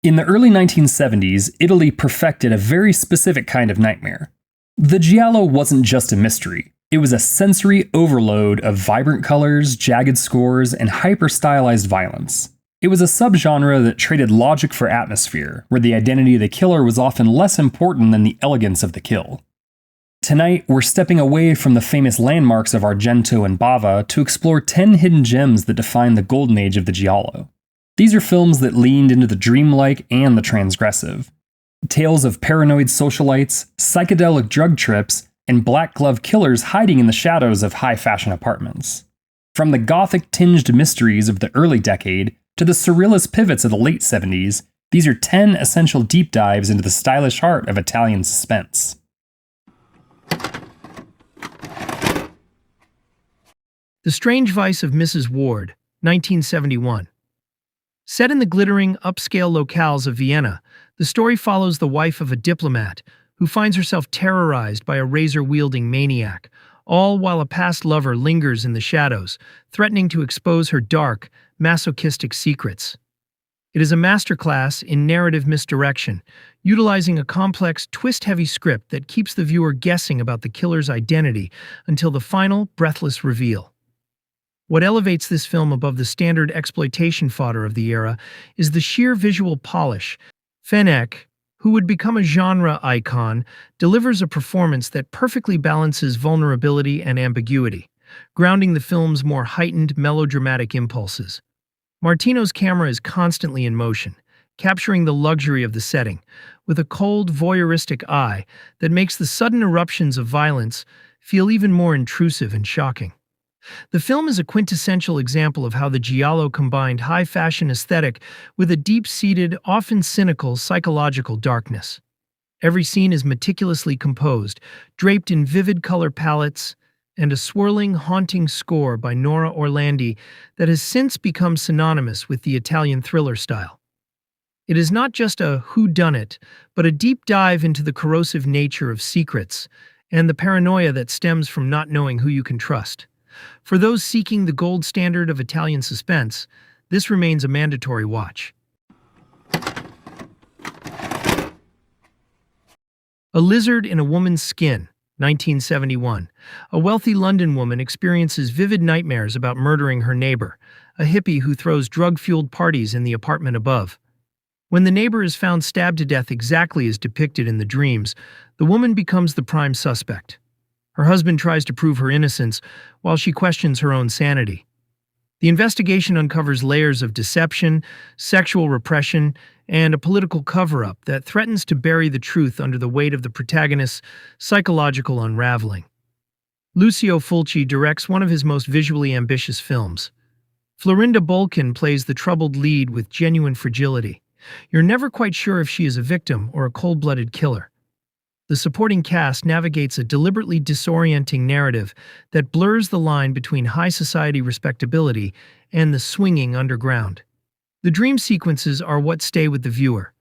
In the early 1970s, Italy perfected a very specific kind of nightmare. The Giallo wasn't just a mystery. It was a sensory overload of vibrant colors, jagged scores, and hyper-stylized violence. It was a subgenre that traded logic for atmosphere, where the identity of the killer was often less important than the elegance of the kill. Tonight, we're stepping away from the famous landmarks of Argento and Bava to explore 10 hidden gems that define the golden age of the Giallo. These are films that leaned into the dreamlike and the transgressive. Tales of paranoid socialites, psychedelic drug trips, and black-glove killers hiding in the shadows of high-fashion apartments. From the Gothic-tinged mysteries of the early decade to the surrealist pivots of the late 70s, these are 10 essential deep dives into the stylish heart of Italian suspense. The Strange Vice of Mrs. Wardh, 1971. Set in the glittering, upscale locales of Vienna, the story follows the wife of a diplomat who finds herself terrorized by a razor-wielding maniac, all while a past lover lingers in the shadows, threatening to expose her dark, masochistic secrets. It is a masterclass in narrative misdirection, utilizing a complex, twist-heavy script that keeps the viewer guessing about the killer's identity until the final, breathless reveal. What elevates this film above the standard exploitation fodder of the era is the sheer visual polish. Fenech, who would become a genre icon, delivers a performance that perfectly balances vulnerability and ambiguity, grounding the film's more heightened, melodramatic impulses. Martino's camera is constantly in motion, capturing the luxury of the setting, with a cold, voyeuristic eye that makes the sudden eruptions of violence feel even more intrusive and shocking. The film is a quintessential example of how the Giallo combined high-fashion aesthetic with a deep-seated, often cynical, psychological darkness. Every scene is meticulously composed, draped in vivid color palettes, and a swirling, haunting score by Nora Orlandi that has since become synonymous with the Italian thriller style. It is not just a whodunit, but a deep dive into the corrosive nature of secrets and the paranoia that stems from not knowing who you can trust. For those seeking the gold standard of Italian suspense, this remains a mandatory watch. A Lizard in a Woman's Skin, 1971. A wealthy London woman experiences vivid nightmares about murdering her neighbor, a hippie who throws drug-fueled parties in the apartment above. When the neighbor is found stabbed to death exactly as depicted in the dreams, the woman becomes the prime suspect. Her husband tries to prove her innocence while she questions her own sanity. The investigation uncovers layers of deception, sexual repression, and a political cover-up that threatens to bury the truth under the weight of the protagonist's psychological unraveling. Lucio Fulci directs one of his most visually ambitious films. Florinda Bolkan plays the troubled lead with genuine fragility. You're never quite sure if she is a victim or a cold-blooded killer. The supporting cast navigates a deliberately disorienting narrative that blurs the line between high society respectability and the swinging underground. The dream sequences are what stay with the viewer.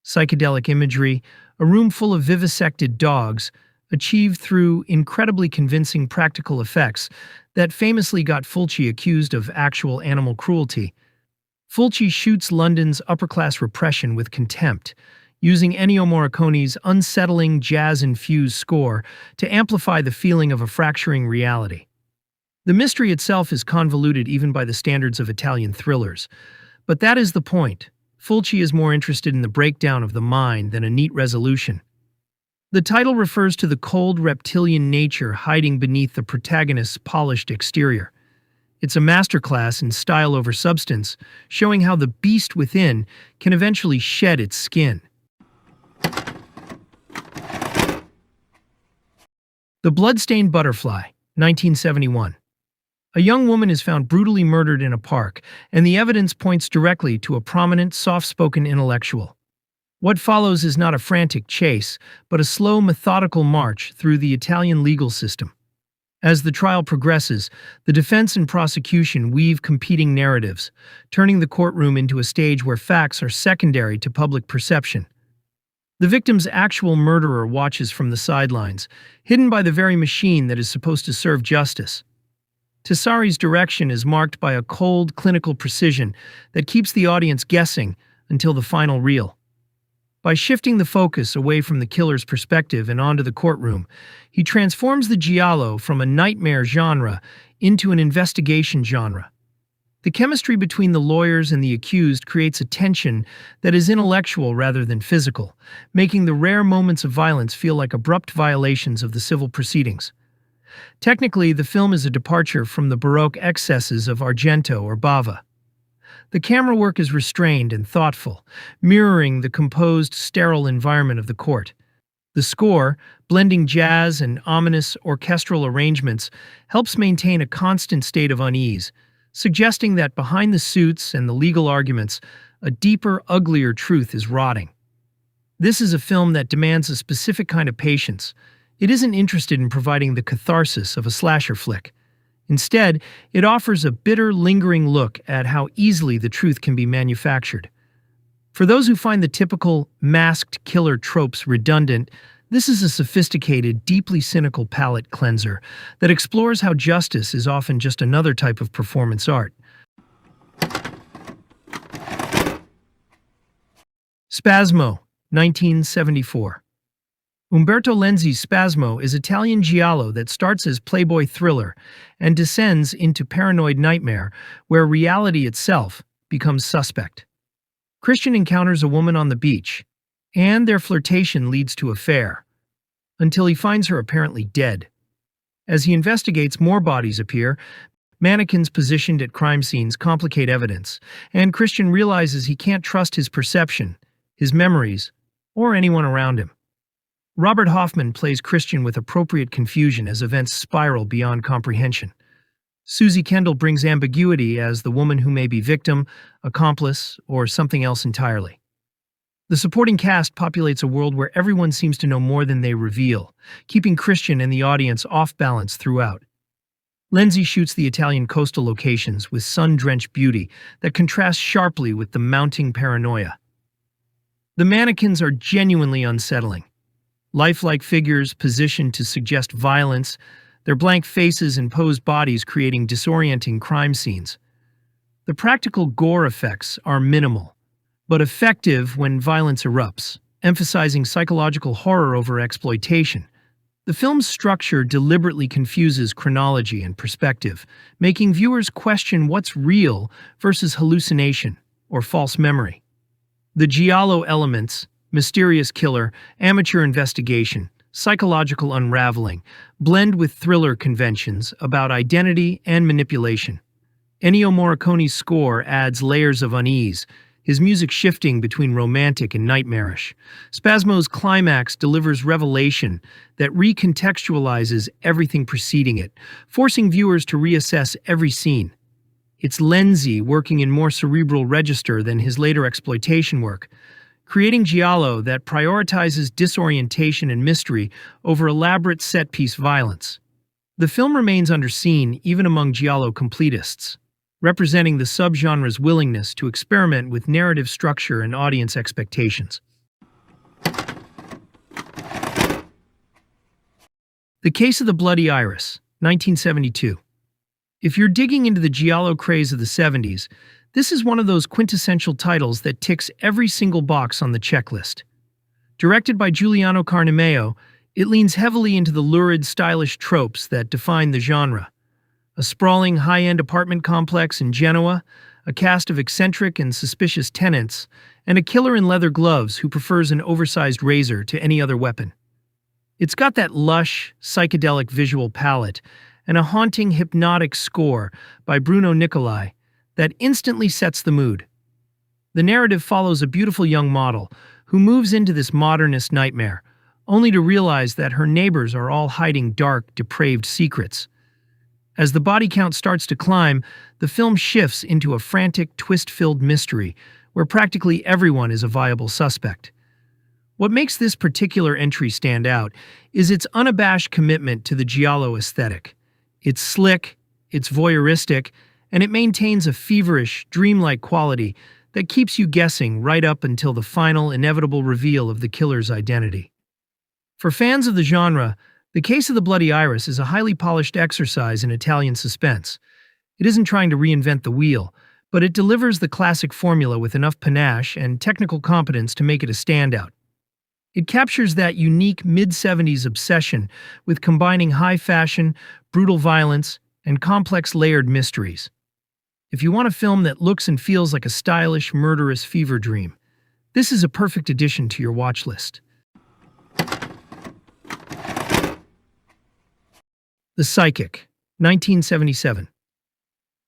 Psychedelic imagery, a room full of vivisected dogs, achieved through incredibly convincing practical effects that famously got Fulci accused of actual animal cruelty. Fulci shoots London's upper-class repression with contempt, using Ennio Morricone's unsettling jazz-infused score to amplify the feeling of a fracturing reality. The mystery itself is convoluted even by the standards of Italian thrillers, but that is the point. Fulci is more interested in the breakdown of the mind than a neat resolution. The title refers to the cold reptilian nature hiding beneath the protagonist's polished exterior. It's a masterclass in style over substance, showing how the beast within can eventually shed its skin. The Bloodstained Butterfly, 1971. A young woman is found brutally murdered in a park, and the evidence points directly to a prominent, soft-spoken intellectual. What follows is not a frantic chase, but a slow, methodical march through the Italian legal system. As the trial progresses, the defense and prosecution weave competing narratives, turning the courtroom into a stage where facts are secondary to public perception. The victim's actual murderer watches from the sidelines, hidden by the very machine that is supposed to serve justice. Tessari's direction is marked by a cold, clinical precision that keeps the audience guessing until the final reel. By shifting the focus away from the killer's perspective and onto the courtroom, he transforms the giallo from a nightmare genre into an investigation genre. The chemistry between the lawyers and the accused creates a tension that is intellectual rather than physical, making the rare moments of violence feel like abrupt violations of the civil proceedings. Technically, the film is a departure from the Baroque excesses of Argento or Bava. The camera work is restrained and thoughtful, mirroring the composed, sterile environment of the court. The score, blending jazz and ominous orchestral arrangements, helps maintain a constant state of unease, suggesting that behind the suits and the legal arguments, a deeper, uglier truth is rotting. This is a film that demands a specific kind of patience. It isn't interested in providing the catharsis of a slasher flick. Instead, it offers a bitter, lingering look at how easily the truth can be manufactured. For those who find the typical masked killer tropes redundant, this is a sophisticated, deeply cynical palate cleanser that explores how justice is often just another type of performance art. Spasmo, 1974. Umberto Lenzi's Spasmo is Italian giallo that starts as playboy thriller and descends into paranoid nightmare, where reality itself becomes suspect. Christian encounters a woman on the beach, and their flirtation leads to affair, until he finds her apparently dead. As he investigates, more bodies appear, mannequins positioned at crime scenes complicate evidence, and Christian realizes he can't trust his perception, his memories, or anyone around him. Robert Hoffman plays Christian with appropriate confusion as events spiral beyond comprehension. Susie Kendall brings ambiguity as the woman who may be victim, accomplice, or something else entirely. The supporting cast populates a world where everyone seems to know more than they reveal, keeping Christian and the audience off balance throughout. Lenzi shoots the Italian coastal locations with sun-drenched beauty that contrasts sharply with the mounting paranoia. The mannequins are genuinely unsettling. Lifelike figures positioned to suggest violence, their blank faces and posed bodies creating disorienting crime scenes. The practical gore effects are minimal, but effective when violence erupts, emphasizing psychological horror over exploitation. The film's structure deliberately confuses chronology and perspective, making viewers question what's real versus hallucination or false memory. The giallo elements, mysterious killer, amateur investigation, psychological unraveling, blend with thriller conventions about identity and manipulation. Ennio Morricone's score adds layers of unease, his music shifting between romantic and nightmarish. Spasmo's climax delivers revelation that recontextualizes everything preceding it, forcing viewers to reassess every scene. It's Lenzi working in more cerebral register than his later exploitation work, creating giallo that prioritizes disorientation and mystery over elaborate set-piece violence. The film remains underseen even among giallo completists, representing the subgenre's willingness to experiment with narrative structure and audience expectations. The Case of the Bloody Iris, 1972. If you're digging into the giallo craze of the 70s, this is one of those quintessential titles that ticks every single box on the checklist. Directed by Giuliano Carnemeo, it leans heavily into the lurid, stylish tropes that define the genre. A sprawling, high-end apartment complex in Genoa, a cast of eccentric and suspicious tenants, and a killer in leather gloves who prefers an oversized razor to any other weapon. It's got that lush, psychedelic visual palette and a haunting, hypnotic score by Bruno Nicolai that instantly sets the mood. The narrative follows a beautiful young model who moves into this modernist nightmare, only to realize that her neighbors are all hiding dark, depraved secrets. As the body count starts to climb, the film shifts into a frantic, twist-filled mystery where practically everyone is a viable suspect. What makes this particular entry stand out is its unabashed commitment to the giallo aesthetic. It's slick, it's voyeuristic, and it maintains a feverish, dreamlike quality that keeps you guessing right up until the final, inevitable reveal of the killer's identity. For fans of the genre, The Case of the Bloody Iris is a highly polished exercise in Italian suspense. It isn't trying to reinvent the wheel, but it delivers the classic formula with enough panache and technical competence to make it a standout. It captures that unique mid-70s obsession with combining high fashion, brutal violence, and complex layered mysteries. If you want a film that looks and feels like a stylish, murderous fever dream, this is a perfect addition to your watch list. The Psychic, 1977.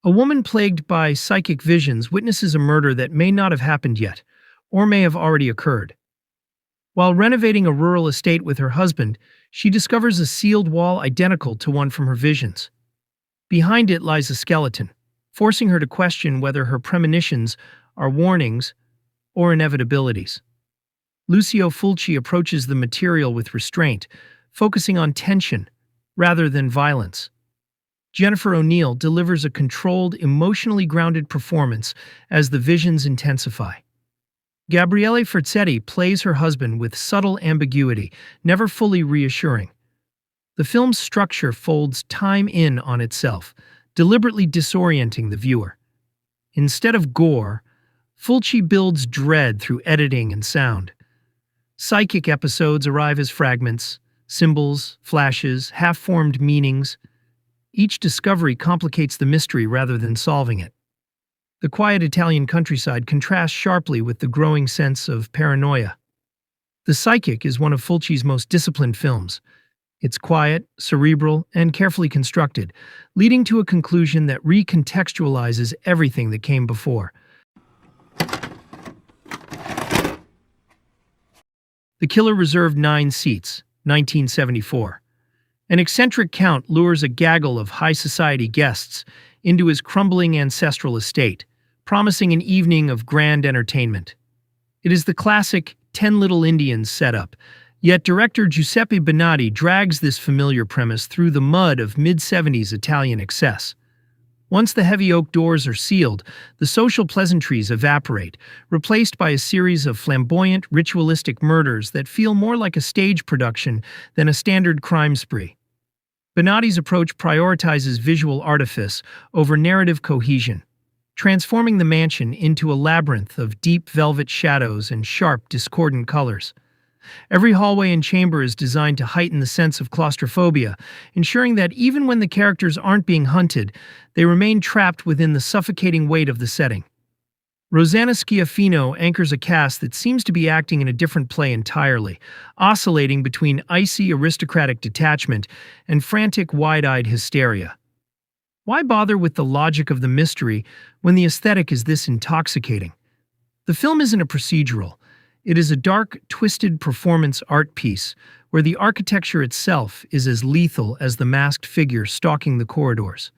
A woman plagued by psychic visions witnesses a murder that may not have happened yet, or may have already occurred. While renovating a rural estate with her husband, she discovers a sealed wall identical to one from her visions. Behind it lies a skeleton, forcing her to question whether her premonitions are warnings or inevitabilities. Lucio Fulci approaches the material with restraint, focusing on tension rather than violence. Jennifer O'Neill delivers a controlled, emotionally grounded performance as the visions intensify. Gabriele Forzetti plays her husband with subtle ambiguity, never fully reassuring. The film's structure folds time in on itself, deliberately disorienting the viewer. Instead of gore, Fulci builds dread through editing and sound. Psychic episodes arrive as fragments, symbols, flashes, half-formed meanings. Each discovery complicates the mystery rather than solving it. The quiet Italian countryside contrasts sharply with the growing sense of paranoia. The Psychic is one of Fulci's most disciplined films. It's quiet, cerebral, and carefully constructed, leading to a conclusion that recontextualizes everything that came before. The Killer reserved 9 seats, 1974. An eccentric count lures a gaggle of high society guests into his crumbling ancestral estate, promising an evening of grand entertainment. It is the classic 10 Little Indians setup, yet director Giuseppe Bonatti drags this familiar premise through the mud of mid-70s Italian excess. Once the heavy oak doors are sealed, the social pleasantries evaporate, replaced by a series of flamboyant, ritualistic murders that feel more like a stage production than a standard crime spree. Bonatti's approach prioritizes visual artifice over narrative cohesion, transforming the mansion into a labyrinth of deep velvet shadows and sharp, discordant colors. Every hallway and chamber is designed to heighten the sense of claustrophobia, ensuring that even when the characters aren't being hunted, they remain trapped within the suffocating weight of the setting. Rosanna Schiaffino anchors a cast that seems to be acting in a different play entirely, oscillating between icy aristocratic detachment and frantic wide-eyed hysteria. Why bother with the logic of the mystery when the aesthetic is this intoxicating? The film isn't a procedural. It is a dark, twisted performance art piece where the architecture itself is as lethal as the masked figure stalking the corridors.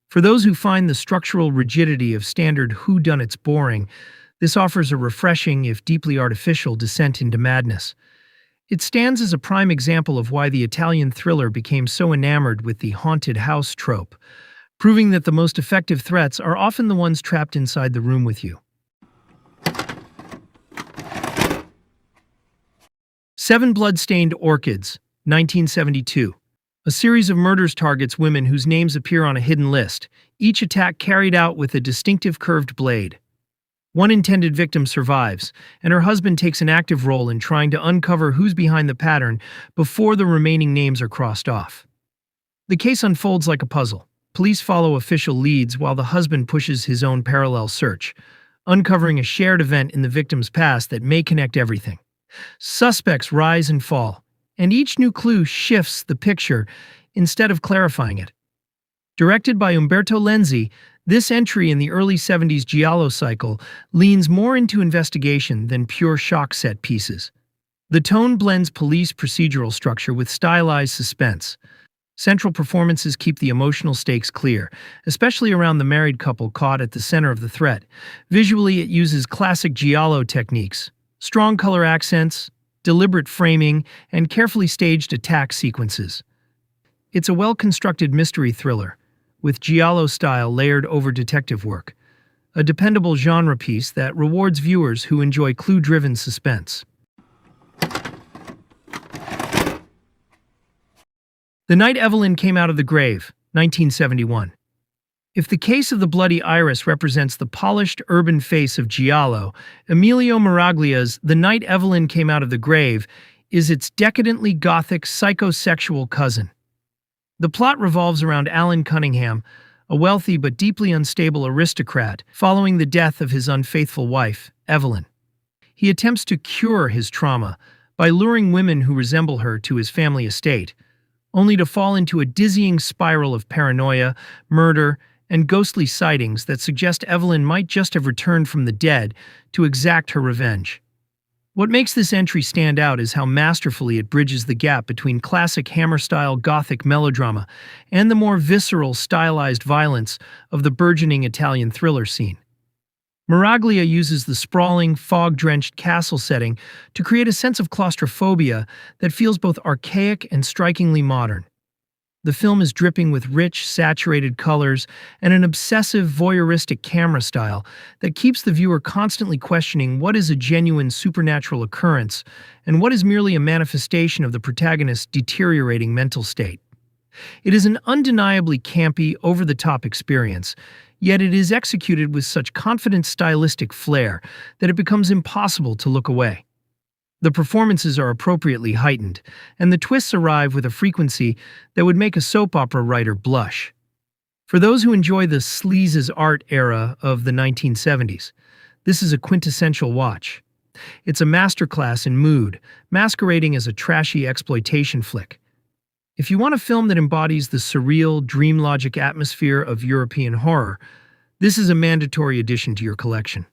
For those who find the structural rigidity of standard whodunits boring, this offers a refreshing, if deeply artificial, descent into madness. It stands as a prime example of why the Italian thriller became so enamored with the haunted house trope, proving that the most effective threats are often the ones trapped inside the room with you. 7 Bloodstained Orchids, 1972. A series of murders targets women whose names appear on a hidden list, each attack carried out with a distinctive curved blade. One intended victim survives, and her husband takes an active role in trying to uncover who's behind the pattern before the remaining names are crossed off. The case unfolds like a puzzle. Police follow official leads while the husband pushes his own parallel search, uncovering a shared event in the victim's past that may connect everything. Suspects rise and fall, and each new clue shifts the picture instead of clarifying it. Directed by Umberto Lenzi, this entry in the early 70s Giallo cycle leans more into investigation than pure shock set pieces. The tone blends police procedural structure with stylized suspense. Central performances keep the emotional stakes clear, especially around the married couple caught at the center of the threat. Visually, it uses classic Giallo techniques, strong color accents, deliberate framing, and carefully staged attack sequences. It's a well-constructed mystery thriller, with Giallo style layered over detective work, a dependable genre piece that rewards viewers who enjoy clue-driven suspense. The Night Evelyn Came Out of the Grave, 1971. If the case of the bloody iris represents the polished urban face of Giallo, Emilio Miraglia's The Night Evelyn Came Out of the Grave is its decadently gothic psychosexual cousin. The plot revolves around Alan Cunningham, a wealthy but deeply unstable aristocrat, following the death of his unfaithful wife, Evelyn. He attempts to cure his trauma by luring women who resemble her to his family estate, only to fall into a dizzying spiral of paranoia, murder, and ghostly sightings that suggest Evelyn might just have returned from the dead to exact her revenge. What makes this entry stand out is how masterfully it bridges the gap between classic Hammer-style Gothic melodrama and the more visceral, stylized violence of the burgeoning Italian thriller scene. Miraglia uses the sprawling, fog-drenched castle setting to create a sense of claustrophobia that feels both archaic and strikingly modern. The film is dripping with rich, saturated colors and an obsessive, voyeuristic camera style that keeps the viewer constantly questioning what is a genuine supernatural occurrence and what is merely a manifestation of the protagonist's deteriorating mental state. It is an undeniably campy, over-the-top experience, yet it is executed with such confident stylistic flair that it becomes impossible to look away. The performances are appropriately heightened, and the twists arrive with a frequency that would make a soap opera writer blush. For those who enjoy the sleaze art era of the 1970s, this is a quintessential watch. It's a masterclass in mood, masquerading as a trashy exploitation flick. If you want a film that embodies the surreal, dream logic atmosphere of European horror, this is a mandatory addition to your collection.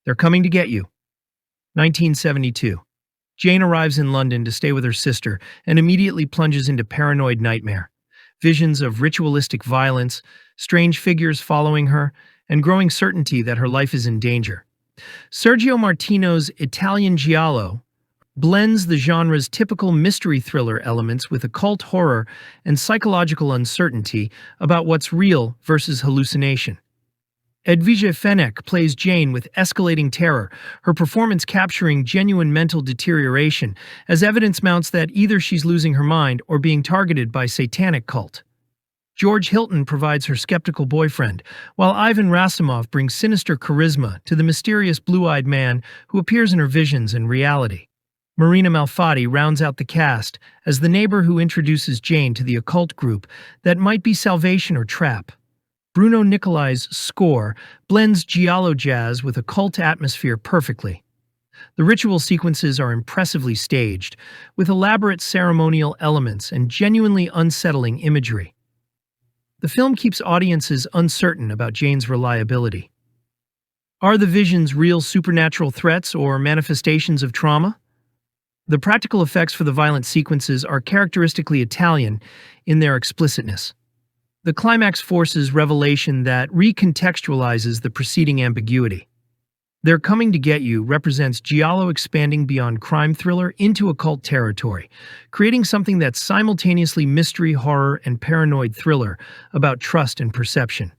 They're Coming to Get You. 1972. Jane arrives in London to stay with her sister and immediately plunges into paranoid nightmare. Visions of ritualistic violence, strange figures following her, and growing certainty that her life is in danger. Sergio Martino's Italian Giallo blends the genre's typical mystery thriller elements with occult horror and psychological uncertainty about what's real versus hallucination. Edwige Fenech plays Jane with escalating terror, her performance capturing genuine mental deterioration as evidence mounts that either she's losing her mind or being targeted by Satanic cult. George Hilton provides her skeptical boyfriend, while Ivan Rasimov brings sinister charisma to the mysterious blue-eyed man who appears in her visions and reality. Marina Malfatti rounds out the cast as the neighbor who introduces Jane to the occult group that might be salvation or trap. Bruno Nicolai's score blends giallo jazz with occult atmosphere perfectly. The ritual sequences are impressively staged, with elaborate ceremonial elements and genuinely unsettling imagery. The film keeps audiences uncertain about Jane's reliability. Are the visions real supernatural threats or manifestations of trauma? The practical effects for the violent sequences are characteristically Italian in their explicitness. The climax forces revelation that recontextualizes the preceding ambiguity. They're Coming to Get You represents giallo expanding beyond crime thriller into occult territory, creating something that's simultaneously mystery, horror, and paranoid thriller about trust and perception.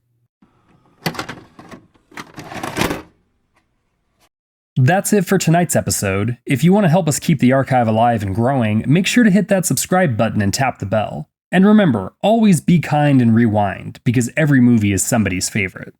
That's it for tonight's episode. If you want to help us keep the archive alive and growing, make sure to hit that subscribe button and tap the bell. And remember, always be kind and rewind, because every movie is somebody's favorite.